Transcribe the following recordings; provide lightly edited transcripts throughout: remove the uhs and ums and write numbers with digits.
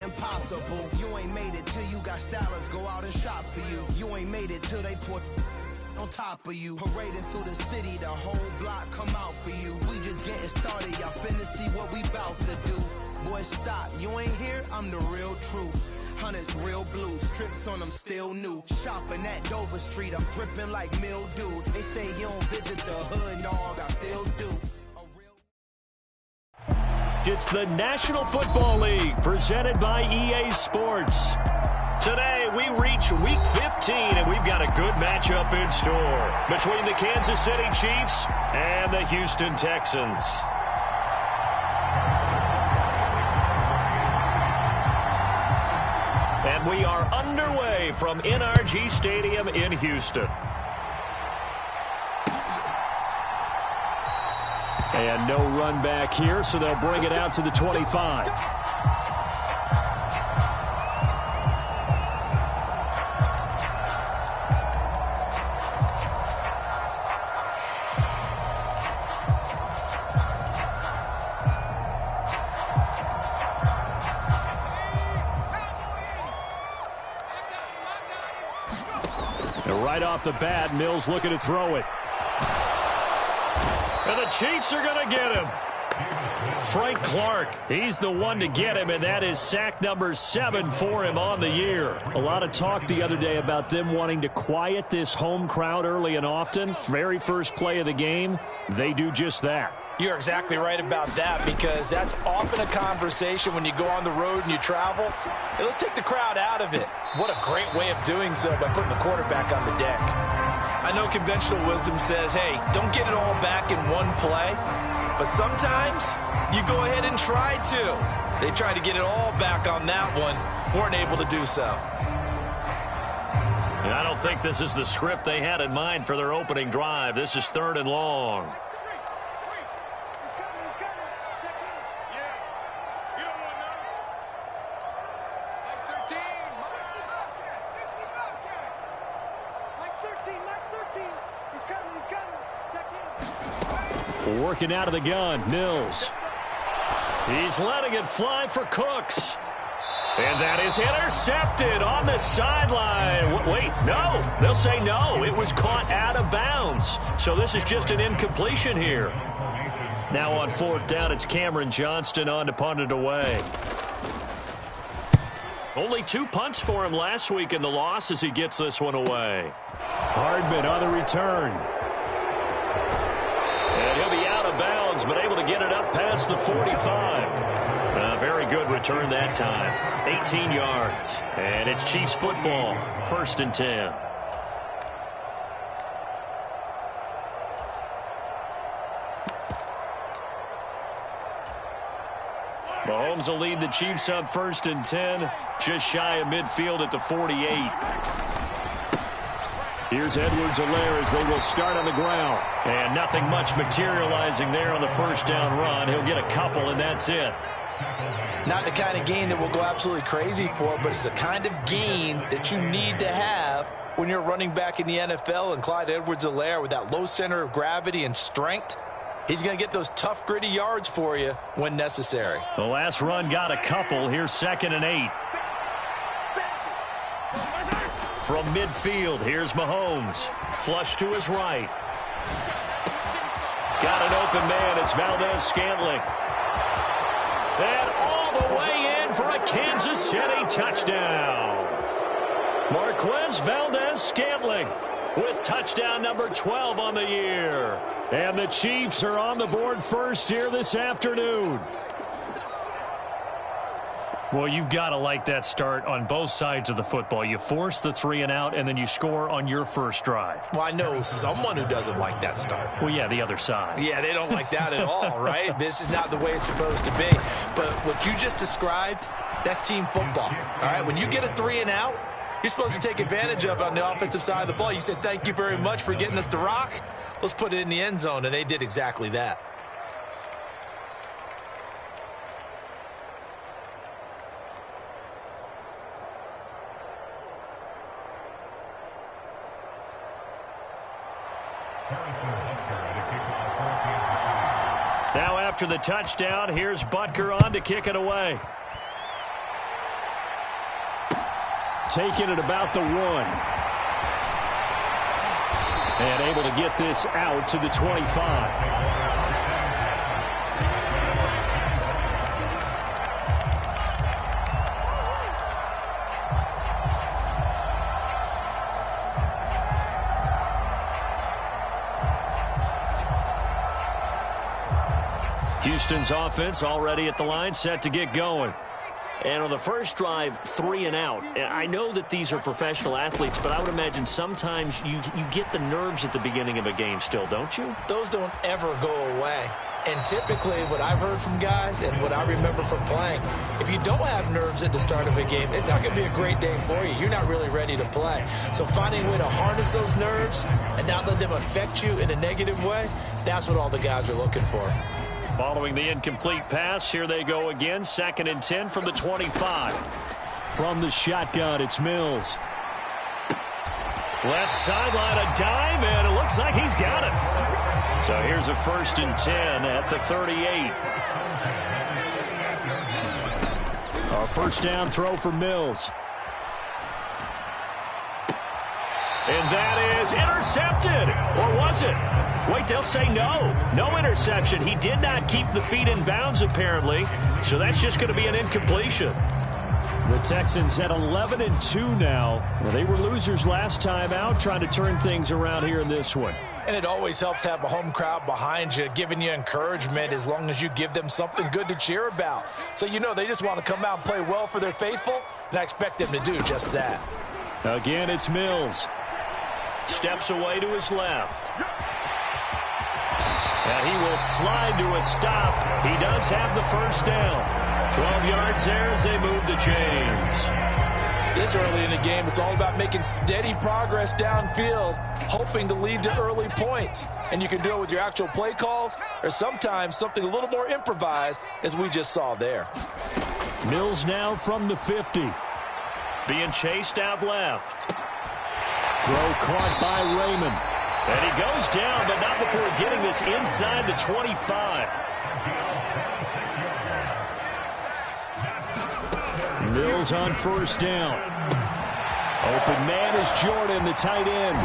Impossible. You ain't made it till you got stylists go out and shop for you. You ain't made it till they put on top of you. Parading through the city, the whole block come out for you. We just getting started, y'all finna see what we bout to do. Boy, stop, you ain't here, I'm the real truth. Hunters, real blues, trips on them still new. Shopping at Dover Street, I'm dripping like mildew. They say you don't visit the hood, dog, I still do. It's the National Football League presented by EA Sports. Today, we reach Week 15, and we've got a good matchup in store between the Kansas City Chiefs and the Houston Texans. And we are underway from NRG Stadium in Houston. And no run back here, so they'll bring it out to the 25. And right off the bat, Mills looking to throw it. And the Chiefs are going to get him. Frank Clark, he's the one to get him, and that is sack number 7 for him on the year. A lot of talk the other day about them wanting to quiet this home crowd early and often. Very first play of the game, they do just that. You're exactly right about that, because that's often a conversation when you go on the road and you travel. Hey, let's take the crowd out of it. What a great way of doing so by putting the quarterback on the deck. I know conventional wisdom says, hey, don't get it all back in one play. But sometimes you go ahead and try to. They tried to get it all back on that one. Weren't able to do so. And I don't think this is the script they had in mind for their opening drive. This is 3rd and long. Working out of the gun, Mills. He's letting it fly for Cooks. And that is intercepted on the sideline. Wait, no. They'll say no. It was caught out of bounds. So this is just an incompletion here. Now on 4th down, it's Cameron Johnston on to punt it away. Only 2 punts for him last week in the loss as he gets this one away. Hardman on the return. And he'll be out of bounds, but able to get it up past the 45. Very good return that time. 18 yards. And it's Chiefs football. 1st and 10. Mahomes will lead the Chiefs up 1st and 10. Just shy of midfield at the 48. Here's Edwards-Helaire as they will start on the ground. And nothing much materializing there on the 1st down run. He'll get a couple, and that's it. Not the kind of gain that we'll go absolutely crazy for, but it's the kind of gain that you need to have when you're running back in the NFL. And Clyde Edwards-Helaire, with that low center of gravity and strength, he's going to get those tough, gritty yards for you when necessary. The last run got a couple. Here's 2nd and 8. From midfield, here's Mahomes. Flush to his right. Got an open man. It's Valdez-Scantling. And all the way in for a Kansas City touchdown. Marquez Valdez-Scantling with touchdown number 12 on the year. And the Chiefs are on the board first here this afternoon. Well, you've got to like that start on both sides of the football. You force the 3 and out, and then you score on your first drive. Well, I know someone who doesn't like that start. Well, yeah, the other side. Yeah, they don't like that at all, right? This is not the way it's supposed to be. But what you just described, that's team football. All right, when you get a 3 and out, you're supposed to take advantage of it on the offensive side of the ball. You said, thank you very much for getting us the rock. Let's put it in the end zone, and they did exactly that. Now after the touchdown, here's Butker on to kick it away. taken at about the 1. And able to get this out to the 25. Houston's offense already at the line, set to get going. And on the first drive, 3 and out. I know that these are professional athletes, but I would imagine sometimes you get the nerves at the beginning of a game still, don't you? Those don't ever go away. And typically what I've heard from guys and what I remember from playing, if you don't have nerves at the start of a game, it's not going to be a great day for you. You're not really ready to play. So finding a way to harness those nerves and not let them affect you in a negative way, that's what all the guys are looking for. Following the incomplete pass, here they go again. 2nd and 10 from the 25. From the shotgun, it's Mills. Left sideline, a dive, and it looks like he's got it. So here's a 1st and 10 at the 38. A first down throw for Mills. And that is intercepted. Or was it? Wait, they'll say no. No interception. He did not keep the feet in bounds, apparently. So that's just going to be an incompletion. The Texans at 11-2 now. Well, they were losers last time out, trying to turn things around here in this one. And it always helps to have a home crowd behind you, giving you encouragement as long as you give them something good to cheer about. So you know they just want to come out and play well for their faithful, and I expect them to do just that. Again, it's Mills. Steps away to his left. And he will slide to a stop. He does have the first down. 12 yards there as they move the chains. This early in the game, it's all about making steady progress downfield, hoping to lead to early points. And you can do it with your actual play calls or sometimes something a little more improvised, as we just saw there. Mills now from the 50. Being chased out left. Throw caught by Raymond. And he goes down, but not before getting this inside the 25. Mills on first down. Open man is Jordan, the tight end.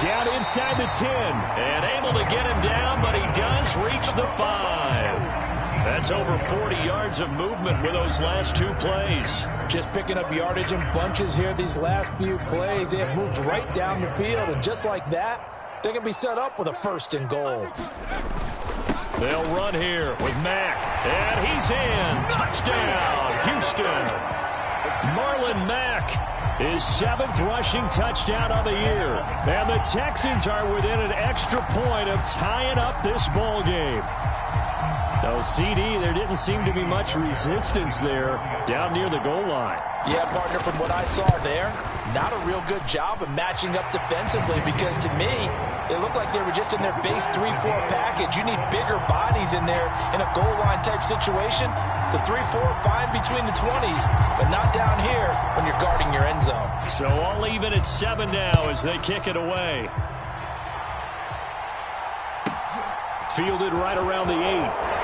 Down inside the 10. And able to get him down, but he does reach the 5. That's over 40 yards of movement with those last 2 plays. Just picking up yardage in bunches here these last few plays. They have moved right down the field, and just like that, they can be set up with a 1st and goal. They'll run here with Mack. And he's in. Touchdown, Houston. Marlon Mack, his 7th rushing touchdown of the year. And the Texans are within an extra point of tying up this ball game. No, CD, there didn't seem to be much resistance there down near the goal line. Yeah, partner, from what I saw there, not a real good job of matching up defensively, because to me, it looked like they were just in their base 3-4 package. You need bigger bodies in there in a goal line type situation. The 3-4 fine between the 20s, but not down here when you're guarding your end zone. So all even at 7 now as they kick it away. Fielded right around the 8.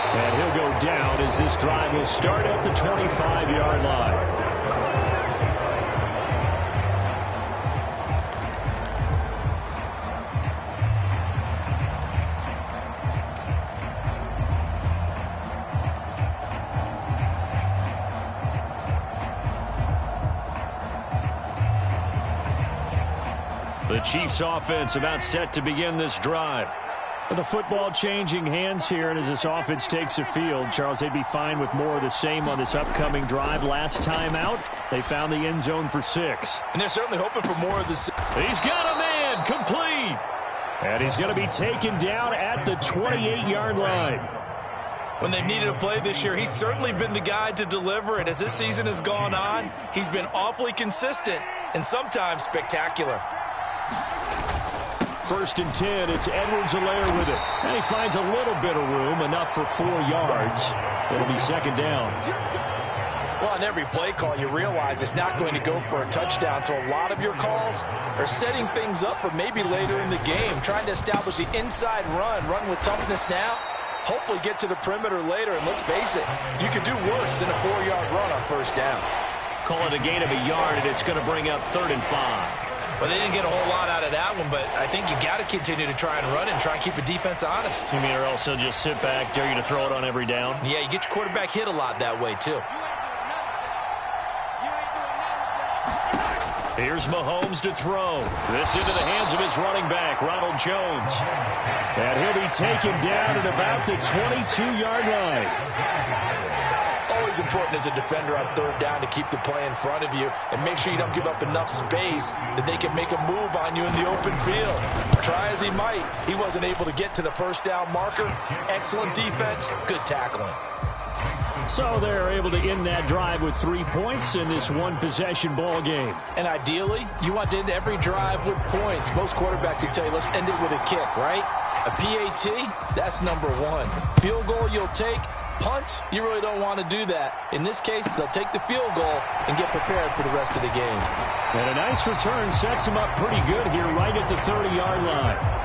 And he'll go down as this drive will start at the 25-yard line. The Chiefs offense about set to begin this drive. With the football changing hands here, and as this offense takes the field, Charles, they'd be fine with more of the same on this upcoming drive. Last time out, they found the end zone for 6. And they're certainly hoping for more of this. He's got a man, complete. And he's going to be taken down at the 28-yard line. When they've needed a play this year, he's certainly been the guy to deliver it. As this season has gone on, he's been awfully consistent and sometimes spectacular. 1st and 10, it's Edwards-Helaire with it. And he finds a little bit of room, enough for 4 yards. It'll be 2nd down. Well, on every play call, you realize it's not going to go for a touchdown, so a lot of your calls are setting things up for maybe later in the game, trying to establish the inside run with toughness now, hopefully get to the perimeter later, and let's face it, you could do worse than a 4-yard run on 1st down. Call it a gain of a yard, and it's going to bring up 3rd and 5. Well, they didn't get a whole lot out of that one, but I think you got to continue to try and run and try and keep the defense honest. You mean, or else they'll just sit back, dare you to throw it on every down? Yeah, you get your quarterback hit a lot that way, too. Here's Mahomes to throw. This into the hands of his running back, Ronald Jones. And he'll be taken down at about the 22-yard line. Always important as a defender on 3rd down to keep the play in front of you and make sure you don't give up enough space that they can make a move on you in the open field. Try as he might, he wasn't able to get to the 1st down marker. Excellent defense, good tackling. So they're able to end that drive with 3 points in this one-possession ball game. And ideally, you want to end every drive with points. Most quarterbacks will tell you, let's end it with a kick, right? A PAT, that's number 1. Field goal you'll take. Punts, you really don't want to do that. In this case, they'll take the field goal and get prepared for the rest of the game. And a nice return sets them up pretty good here right at the 30-yard line.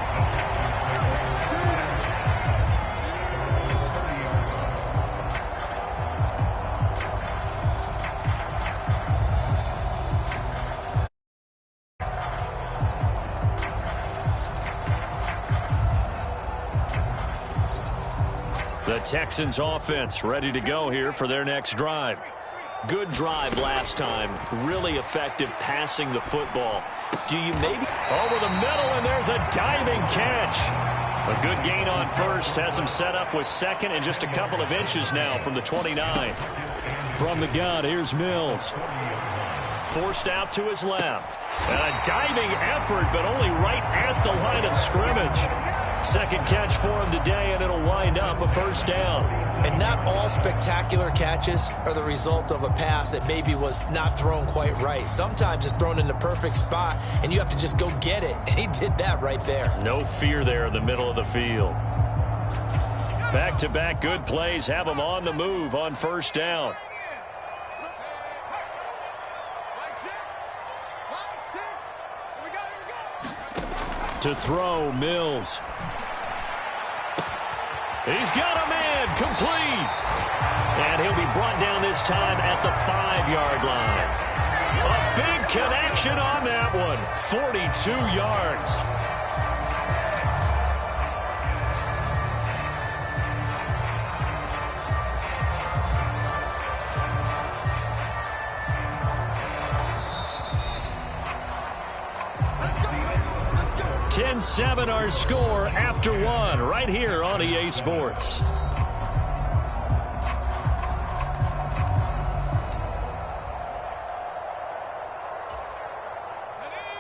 The Texans offense ready to go here for their next drive. Good drive last time. Really effective passing the football. Do you maybe over the middle, and there's a diving catch. A good gain on 1st. Has him set up with 2nd and just a couple of inches now from the 29. From the gun, here's Mills. Forced out to his left. And a diving effort, but only right at the line of scrimmage. 2nd catch for him today, and it'll wind up a 1st down. And not all spectacular catches are the result of a pass that maybe was not thrown quite right. Sometimes it's thrown in the perfect spot, and you have to just go get it. And he did that right there. No fear there in the middle of the field. Back-to-back good plays have him on the move on 1st down. To throw, Mills. He's got a man, complete. And he'll be brought down this time at the 5-yard line. A big connection on that one, 42 yards. Let's go. 10-7 our score after 1 right here on EA Sports.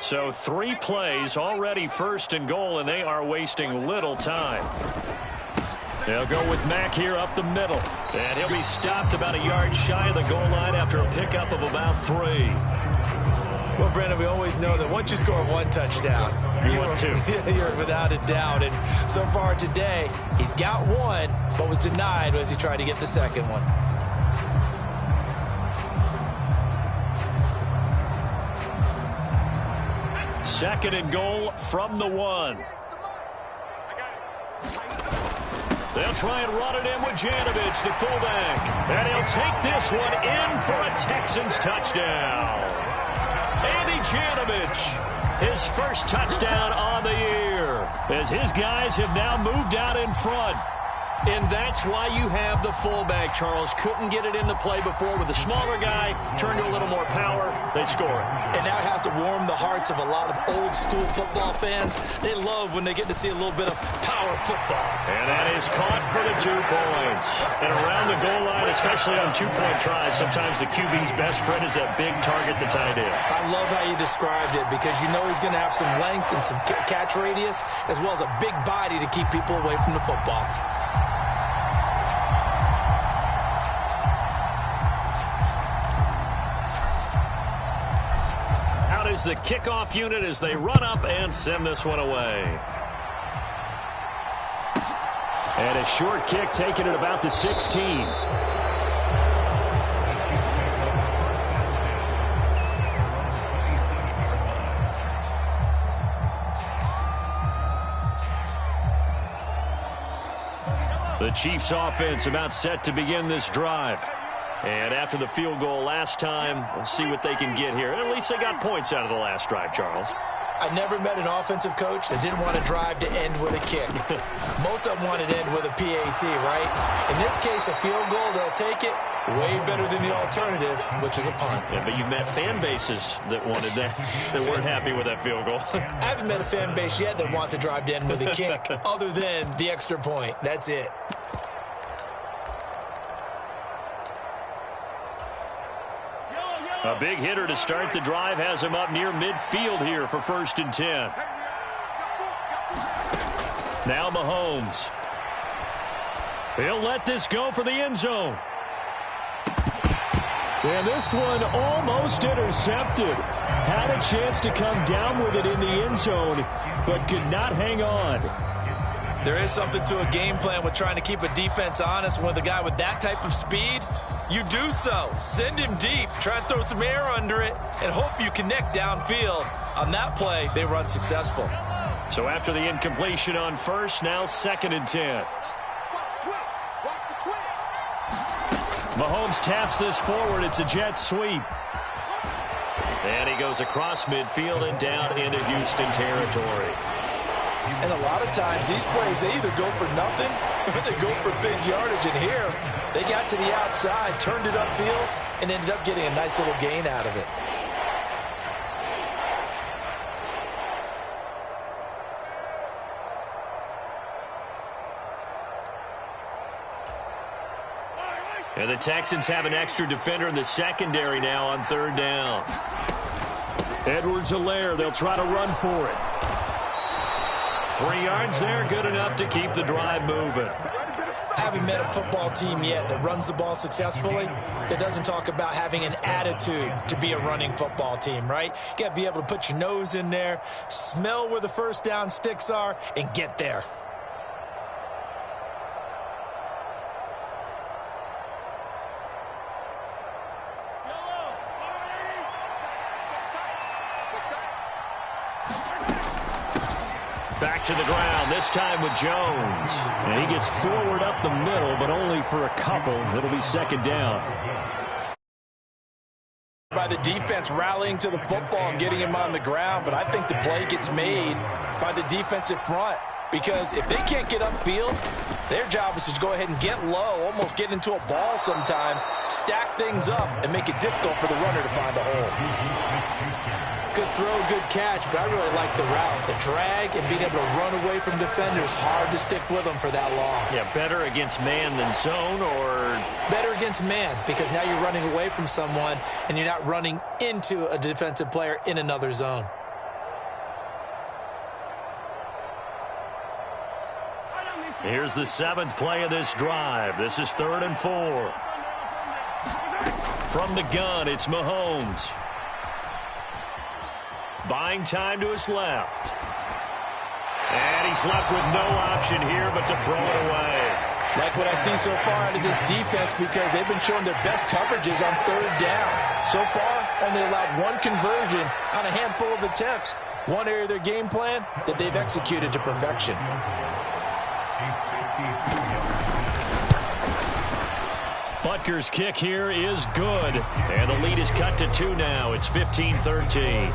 So 3 plays, already 1st and goal, and they are wasting little time. They'll go with Mack here up the middle. And he'll be stopped about a yard shy of the goal line after a pickup of about 3. Well, Brandon, we always know that once you score 1 touchdown, you're without a doubt. And so far today, he's got 1, but was denied as he tried to get the 2nd one. Second and goal from the 1. They'll try and run it in with Janovich, the fullback. And he'll take this one in for a Texans touchdown. Andy Janovich, his first touchdown on the year, as his guys have now moved out in front. And that's why you have the fullback, Charles. Couldn't get it into play before with a smaller guy. Turned to a little more power. They score it. And that has to warm the hearts of a lot of old-school football fans. They love when they get to see a little bit of power football. And that is caught for the 2 points. And around the goal line, especially on 2-point tries, sometimes the QB's best friend is that big target, the tight end. I love how you described it because you know he's going to have some length and some catch radius as well as a big body to keep people away from the football. Is the kickoff unit as they run up and send this one away. And a short kick taken at about the 16. The Chiefs offense about set to begin this drive. And after the field goal last time, we'll see what they can get here. And at least they got points out of the last drive, Charles. I never met an offensive coach that didn't want to drive to end with a kick. Most of them want to end with a PAT, right? In this case, a field goal, they'll take it. Way better than the alternative, which is a punt. Yeah, but you've met fan bases that wanted that, that weren't happy with that field goal. I haven't met a fan base yet that wants to drive to end with a kick, other than the extra point. That's it. A big hitter to start the drive has him up near midfield here for 1st and 10. Now Mahomes. He'll let this go for the end zone. And this one almost intercepted. Had a chance to come down with it in the end zone, but could not hang on. There is something to a game plan with trying to keep a defense honest with a guy with that type of speed. You do so. Send him deep. Try and throw some air under it and hope you connect downfield. On that play, they run successful. So after the incompletion on first, now 2nd and 10. Mahomes taps this forward. It's a jet sweep. And he goes across midfield and down into Houston territory. And a lot of times, these plays, they either go for nothing or they go for big yardage. And here, they got to the outside, turned it upfield, and ended up getting a nice little gain out of it. And the Texans have an extra defender in the secondary now on 3rd down. Edwards-Helaire, they'll try to run for it. 3 yards there, good enough to keep the drive moving. I haven't met a football team yet that runs the ball successfully that doesn't talk about having an attitude to be a running football team, right? You got to be able to put your nose in there, smell where the first down sticks are, and get there. Back to the ground, this time with Jones. And he gets forward up the middle, but only for a couple. It'll be 2nd down. By the defense rallying to the football and getting him on the ground, but I think the play gets made by the defensive front. Because if they can't get upfield, their job is to go ahead and get low, almost get into a ball sometimes, stack things up, and make it difficult for the runner to find a hole. Good throw, good catch, but I really like the route. The drag and being able to run away from defenders, hard to stick with them for that long. Yeah, better against man than zone, or? Better against man, because now you're running away from someone and you're not running into a defensive player in another zone. Here's the 7th play of this drive. This is 3rd and 4. From the gun, it's Mahomes. Buying time to his left. And he's left with no option here but to throw it away. Like what I see so far out of this defense, because they've been showing their best coverages on 3rd down. So far, only allowed 1 conversion on a handful of attempts. One area of their game plan that they've executed to perfection. Butker's kick here is good. And the lead is cut to 2 now. It's 15-13.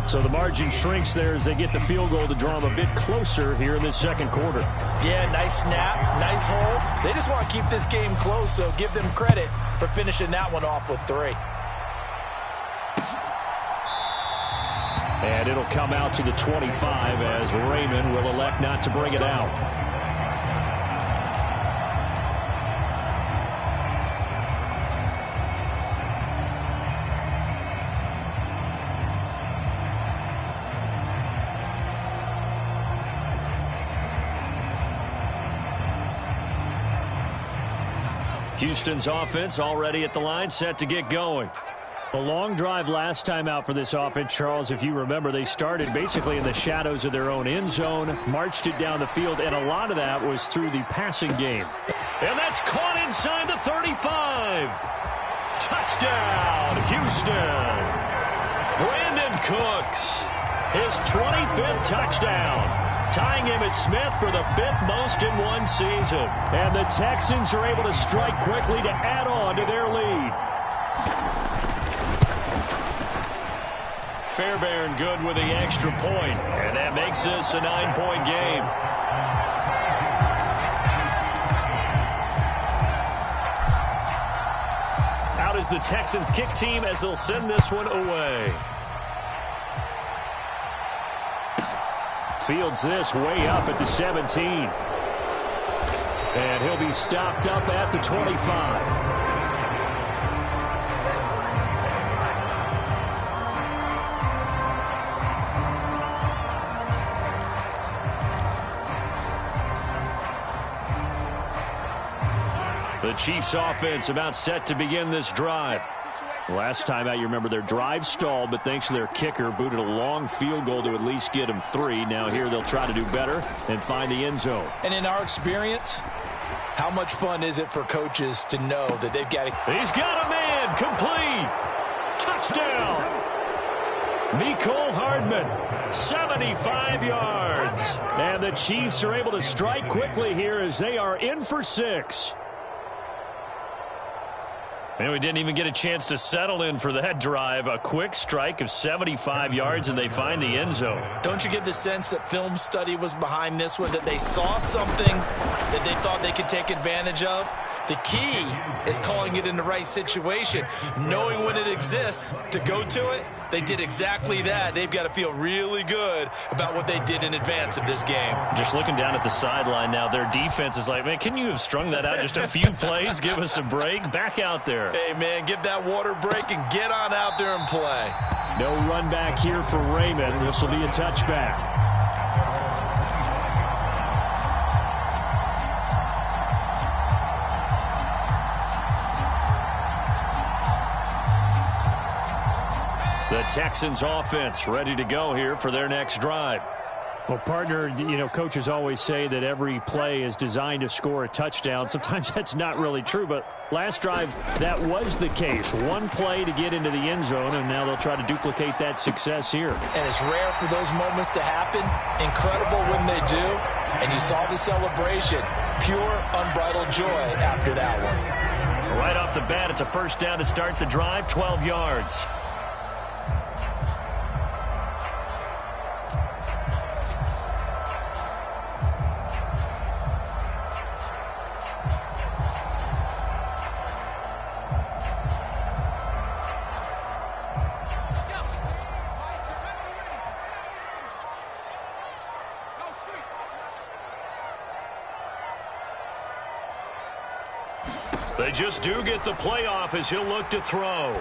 So the margin shrinks there as they get the field goal to draw them a bit closer here in this 2nd quarter. Yeah, nice snap, nice hold. They just want to keep this game close, so give them credit for finishing that one off with 3. And it'll come out to the 25 as Raymond will elect not to bring it out. Houston's offense already at the line, set to get going. A long drive last time out for this offense, Charles. If you remember, they started basically in the shadows of their own end zone, marched it down the field, and a lot of that was through the passing game. And that's caught inside the 35. Touchdown, Houston. Brandon Cooks, his 25th touchdown. tying Emmitt Smith for the 5th most in one season. And the Texans are able to strike quickly to add on to their lead. Fairbairn good with the extra point, and that makes this a 9-point game. Out is the Texans kick team as they'll send this one away. Fields this way up at the 17. And he'll be stopped up at the 25. The Chiefs offense about set to begin this drive. Last time out, you remember their drive stalled, but thanks to their kicker, booted a long field goal to at least get them 3. Now here they'll try to do better and find the end zone. And in our experience, how much fun is it for coaches to know that they've got to... He's got a man, complete. Touchdown. Mecole Hardman, 75 yards. And the Chiefs are able to strike quickly here as they are in for 6. And we didn't even get a chance to settle in for that drive. A quick strike of 75 yards, and they find the end zone. Don't you get the sense that film study was behind this one, that they saw something that they thought they could take advantage of? The key is calling it in the right situation, knowing when it exists to go to it. They did exactly that. They've got to feel really good about what they did in advance of this game. Just looking down at the sideline now, their defense is like, man, can you have strung that out just a few plays? Give us a break. Back out there. Hey, man, give that water break and get on out there and play. No run back here for Raymond. This will be a touchback. The Texans offense ready to go here for their next drive. Well, partner, coaches always say that every play is designed to score a touchdown. Sometimes that's not really true, but last drive, that was the case. One play to get into the end zone, and now they'll try to duplicate that success here. And it's rare for those moments to happen. Incredible when they do. And you saw the celebration. Pure, unbridled joy after that one. Right off the bat, it's a first down to start the drive, 12 yards. They just do get the playoff as he'll look to throw.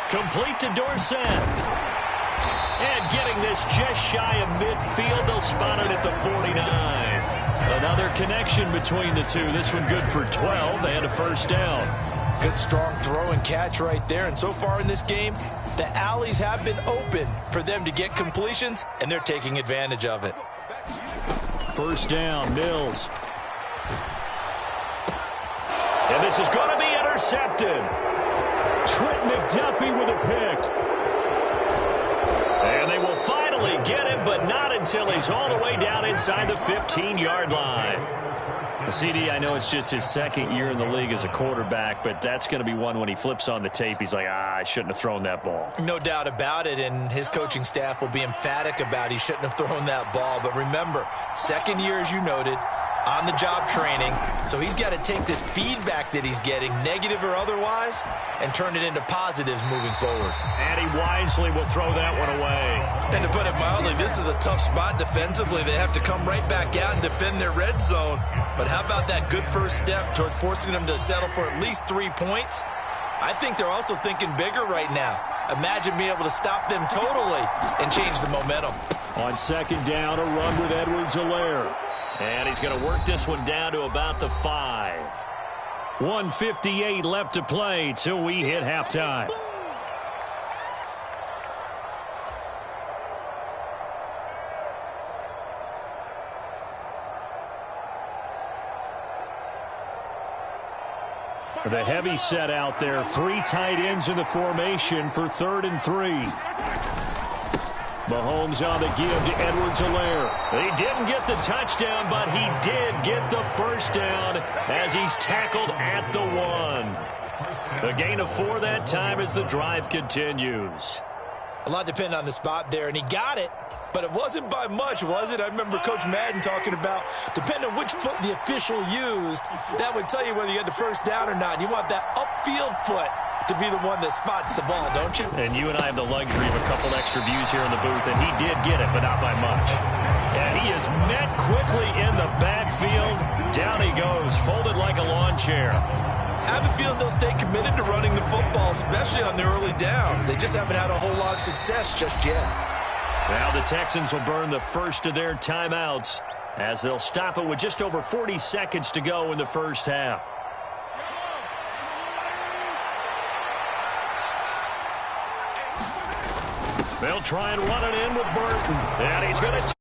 Complete to Dorsett. And getting this just shy of midfield, they'll spot it at the 49. Another connection between the two. This one good for 12 and a first down. Good, strong throw and catch right there. And so far in this game, the alleys have been open for them to get completions, and they're taking advantage of it. First down, Mills. And this is going to be intercepted. Trent McDuffie with a pick. And they will finally get him, but not until he's all the way down inside the 15-yard line. The CD, I know it's just his second year in the league as a quarterback, but that's going to be one when he flips on the tape. He's like, I shouldn't have thrown that ball. No doubt about it, and his coaching staff will be emphatic about he shouldn't have thrown that ball. But remember, second year, as you noted, on-the-job training, so he's got to take this feedback that he's getting, negative or otherwise, and turn it into positives moving forward. And he wisely will throw that one away. And to put it mildly, this is a tough spot defensively. They have to come right back out and defend their red zone. But how about that good first step towards forcing them to settle for at least 3 points? I think they're also thinking bigger right now. Imagine being able to stop them totally and change the momentum. On second down, a run with Edwards-Helaire. And he's going to work this one down to about the 5. 1:58 left to play till we hit halftime. The heavy set out there. 3 tight ends in the formation for 3rd and 3. Mahomes on the give to Edwards-Helaire. He didn't get the touchdown, but he did get the first down as he's tackled at the 1. A gain of 4 that time as the drive continues. A lot depended on the spot there, and he got it, but it wasn't by much, was it? I remember Coach Madden talking about, depending on which foot the official used, that would tell you whether you had the first down or not. You want that upfield foot to be the one that spots the ball, don't you? And you and I have the luxury of a couple extra views here in the booth, and he did get it, but not by much. And he is met quickly in the backfield. Down he goes, folded like a lawn chair. I have a feeling they'll stay committed to running the football, especially on their early downs. They just haven't had a whole lot of success just yet. Now the Texans will burn the first of their timeouts as they'll stop it with just over 40 seconds to go in the first half. They'll try and run it in with Burton. And he's going to